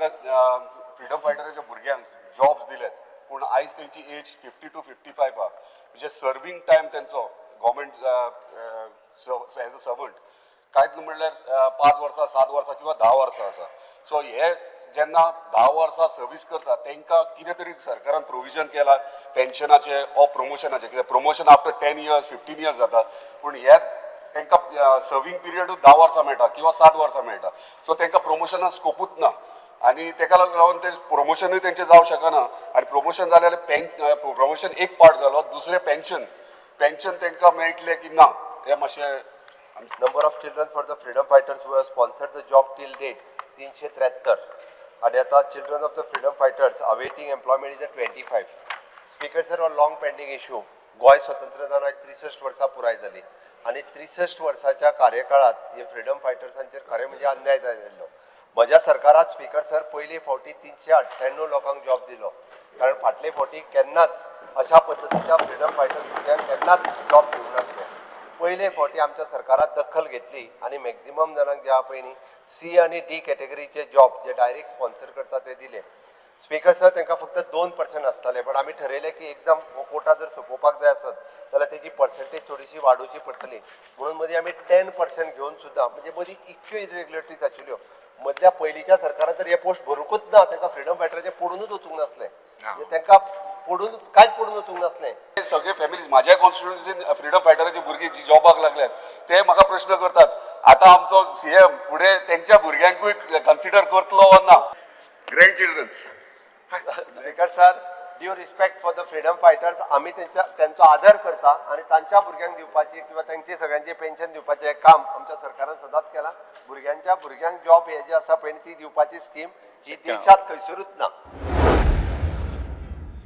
तांकां फ्रीडम फायटराच्या भुरग्यांक जॉब्स दिल्यात पूण आयज तेंची एज 50 to 55 आहा म्हणजे सर्वींग टायम तेंचो गव्हर्मेंट एज अ सर्वंट कांयच म्हणल्यार 5 वर्सां 7 वर्सां किंवा 10 वर्सां आसा सो हे जेन्ना 10 वर्सां सर्वीस करता तेंकां कितें तरी सरकारान प्रोविजन केला पेन्शनाचे ऑर प्रमोशनाचे कित्याक प्रमोशन आफ्टर 10 years 15 years जाता पूण हे तेंकां सर्वींग पिरियडूच 10 वर्सां मेळटा किंवा 7 वर्सां मेळटा सो तेंकां प्रमोशनाक स्कोपूच ना आणि तेका लागून ते प्रमोशनूय तेंचे जावं शकना आणि प्रमोशन जालें जाल्यार प्रमोशन एक पार्ट जालो दुसरें पेन्शन तेंकां मेळटलें की ना हे मातशें Number of children for the freedom fighters who have sponsored the job till date 373 आणि आता children of the freedom fighters awaiting employment is at 25. Speaker sir, on long pending issue गोय स्वतंत्र जावन 63 वर्सां पुराय जाली आणि 63 वर्साच्या कार्यकाळात हे फ्रीडम फायटर्सांचेर खरें म्हणजे अन्याय जाल्लो म्हज्या सरकारात स्पीकर सर पयली फावटी 398 लोकांक जॉब दिलो कारण फाटले फावटी केन्नाच अशा पद्दतीच्या फ्रीडम फायटर्स भुरग्यांक केन्नाच जॉब दिवंक नासले पयले फावटी आमच्या सरकारात दखल घेतली आणि मॅक्झिमम जाणांक जे पयलीं C आणि D कॅटेगरीचे जॉब जे डायरेक्ट स्पॉन्सर करता ते दिले स्पीकर सर तांकां फक्त 2% आसताले पण आमी ठरयलें की एकदम कोटा जर सोंपोवपाक जाय आसत जाल्यार तेजी पर्संटेज थोडीशी वाडोवची पडटली म्हणून मदीं आमी 10% घेवन सुद्दां म्हणजे मदीं इतक्यो इरेग्युलरिटीज आशिल्ल्यो मदल्या पयलींच्या सरकारान तर हे पोस्ट भरूंकूच ना तांकां फ्रीडम फायटराचे पडूनच वचूंक नासलें तांकां पडून कांयच पडून वचूंक नासलें सगळे फॅमिलीज माझ्या कॉन्स्टिट्युन्सीन फ्रीडम फायटराचे भुरगे जी जॉबाक लागल्यात ते म्हाका प्रश्न करतात आता आमचो CM फुडें तेंच्या भुरग्यांकूय कन्सिडर करतलो वा ना grand childrens speaker sir due respect for the freedom fighters आम्ही त्यांचो आदर करता आणि तांच्या भुरग्यांक दिवपाची किंवा तांचे सगळ्यांचे पेन्शन दिवपाचें काम आमच्या सरकारान सदांच केला भुरग्यांक जॉब हे जे आसा पळय ती दिवपाची स्कीम ही देशात खंयसरूच ना